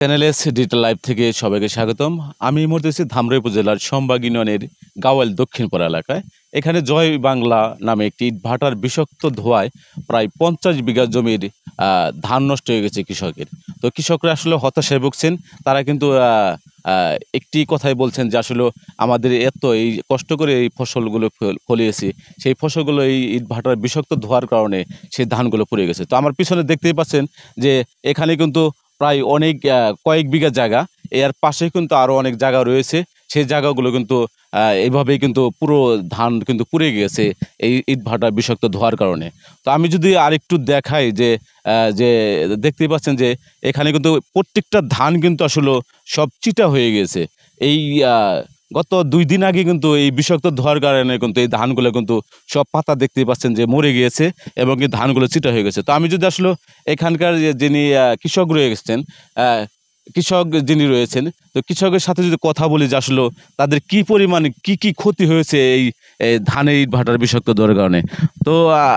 চ্যানেলএস digital live থেকে সবাইকে স্বাগতম। আমি এই মুহূর্তে আছি ধামরাই উপজেলার সম্বাগ ইউনিয়নের গাওয়াল দক্ষিণপাড়া এলাকায়। এখানে জয় বাংলা নামে একটি ইটভাটার বিষাক্ত ধোঁয়ায় প্রায় 50 বিঘা জমির ধান নষ্ট হয়ে গেছে কৃষকের। তো কৃষকরা আসলে হতাশায় ভুগছেন। তারা কিন্তু একটি কথাই বলছেন যে আসলে আমাদের এত এই কষ্ট করে এই ফসলগুলো ফলিয়েছি, সেই ফসলগুলো এই ইটভাটার বিষাক্ত ধোঁয়ার কারণে সেই ধানগুলো পুড়ে গেছে। তো আমার পিছনে দেখতেই পাচ্ছেন যে এখানে কিন্তু প্রায় অনেক কয়েক বিঘা জায়গা, এর পাশে কিন্তু আরো অনেক জায়গা রয়েছে। সেই জায়গাগুলো কিন্তু এইভাবেই কিন্তু পুরো ধান কিন্তু পুড়ে গেছে এই ইটভাটা বিষাক্ত ধোঁয়ার কারণে। তো আমি যদি আরেকটু দেখাই যে দেখতেই পাচ্ছেন যে এখানে কিন্তু প্রত্যেকটা ধান কিন্তু আসলে সব চিটা হয়ে গেছে। এই গত 2 দিন আগে কিন্তু এই বিষাক্ত ধোঁয়ার কারণে কিন্তু এই ধানগুলো কিন্তু সব পাতা দেখতেই পাচ্ছেন যে মরে গিয়েছে এবং এই ধানগুলো চিটা হয়ে গেছে। তো আমি যদি আসলে এখানকার যিনি কৃষক রয়ে গেছেন, কৃষক যিনি রয়েছেন, তো কৃষকের সাথে যদি কথা বলি যে আসলে তাদের কি পরিমাণে কি ক্ষতি হয়েছে এই ধানের ইটভাটার বিষাক্ত ধোঁয়ার কারণে। তো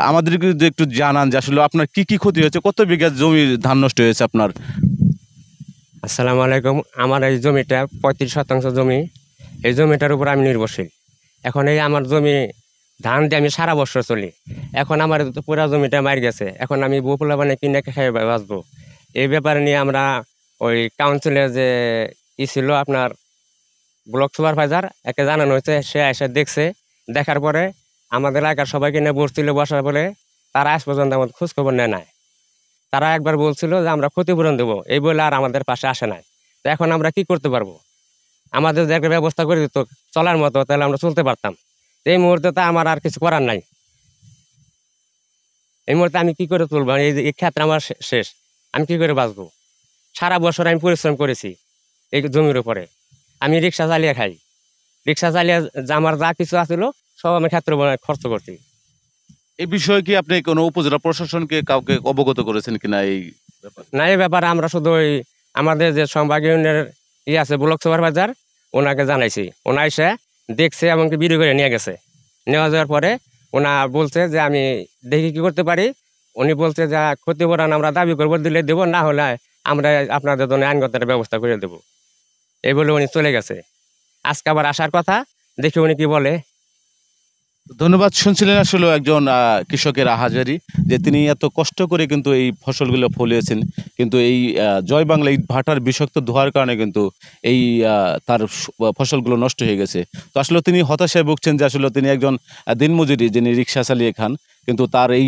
আমাদেরকে যদি একটু জানান যে আসলে আপনার কি ক্ষতি হয়েছে, কত বিঘা জমির ধান নষ্ট হয়েছে আপনার? আসসালামু আলাইকুম। আমার এই জমিটা 35% জমি। এই জমিটার উপর আমি নির্ভরশীল। এখন এই আমার জমি ধান দিয়ে আমি সারা বছর চলি। এখন আমার তো পুরা জমিটা মার গেছে। এখন আমি বপুলা বানিয়ে কিনে খেয়ে বাঁচবো। এই ব্যাপারে নিয়ে আমরা ওই কাউন্সিলের যে ছিল আপনার ব্লক সুপারভাইজার, একে জানানো হয়েছে। সে এসে দেখছে, দেখার পরে আমাদের এলাকার সবাইকে নিয়ে বসছিল। বসার পরে তারা আজ পর্যন্ত আমাদের খোঁজখবর নেয় নাই। তারা একবার বলছিল যে আমরা ক্ষতিপূরণ দেবো, এই বলে আর আমাদের পাশে আসে নাই। তো এখন আমরা কি করতে পারবো? আমাদের যদি একটা ব্যবস্থা করে দিত চলার মতো, তাহলে আমরা চলতে পারতাম। এই মুহূর্তে তো আমার আর কিছু করার নাই। এই মুহূর্তে আমি কি করে চলবো? এই ক্ষেত্রে আমার শেষ। আমি কি করে বাঁচবো? সারা বছর আমি পরিশ্রম করেছি এই জমির উপরে। আমি রিক্সা চালিয়ে খাই। রিক্সা চালিয়ে আমার যা কিছু আছিল সব আমি ক্ষেত্র খরচ করছি। এই বিষয়ে কি আপনি কোনো উপজেলা প্রশাসনকে কাউকে অবগত করেছেন কিনা এই ব্যাপারে? না, এই ব্যাপারে আমরা শুধু ওই আমাদের যে সম্ভাগ ইউনিয়নের আছে ব্লক সুপারভাইজার, ওনাকে জানাইছি। ওনা এসে দেখছে এবং কি বিড়ি করে নিয়ে গেছে। নেওয়া যাওয়ার পরে ওনা বলছে যে আমি দেখি কি করতে পারি। উনি বলছে যে ক্ষতিপূরণ আমরা দাবি করবো, দিলে দেবো, না হলে আমরা আপনাদের জন্য আইনগত ব্যবস্থা করে দেবো, এই বলে উনি চলে গেছে। আজকে আবার আসার কথা, দেখি উনি কি বলে। ধন্যবাদ। শুনছিলেন আসলে একজন কৃষকের আহাজারি, যে তিনি এত কষ্ট করে কিন্তু এই ফসলগুলো ফলিয়েছেন, কিন্তু এই জয় বাংলা ইটভাটার বিষাক্ত ধোঁয়ার কারণে কিন্তু এই তার ফসলগুলো নষ্ট হয়ে গেছে। তো আসলে তিনি হতাশায় ভুগছেন যে আসলে তিনি একজন দিনমজুরি, যিনি রিক্সা চালিয়ে খান, কিন্তু তার এই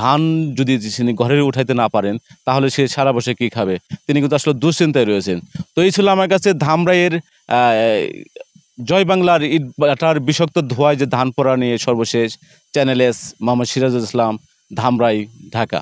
ধান যদি তিনি ঘরে উঠাইতে না পারেন তাহলে সে সারা বসে কি খাবে, তিনি কিন্তু আসলে দুশ্চিন্তায় রয়েছেন। তো এই ছিল আমার কাছে ধামরাইয়ের জয় বাংলার ইটভাটার বিষাক্ত ধোঁয়ায় যে ধান পোড়া নিয়ে সর্বশেষ চ্যানেল এস মোহাম্মদ সিরাজুল ইসলাম, ধামরাই, ঢাকা।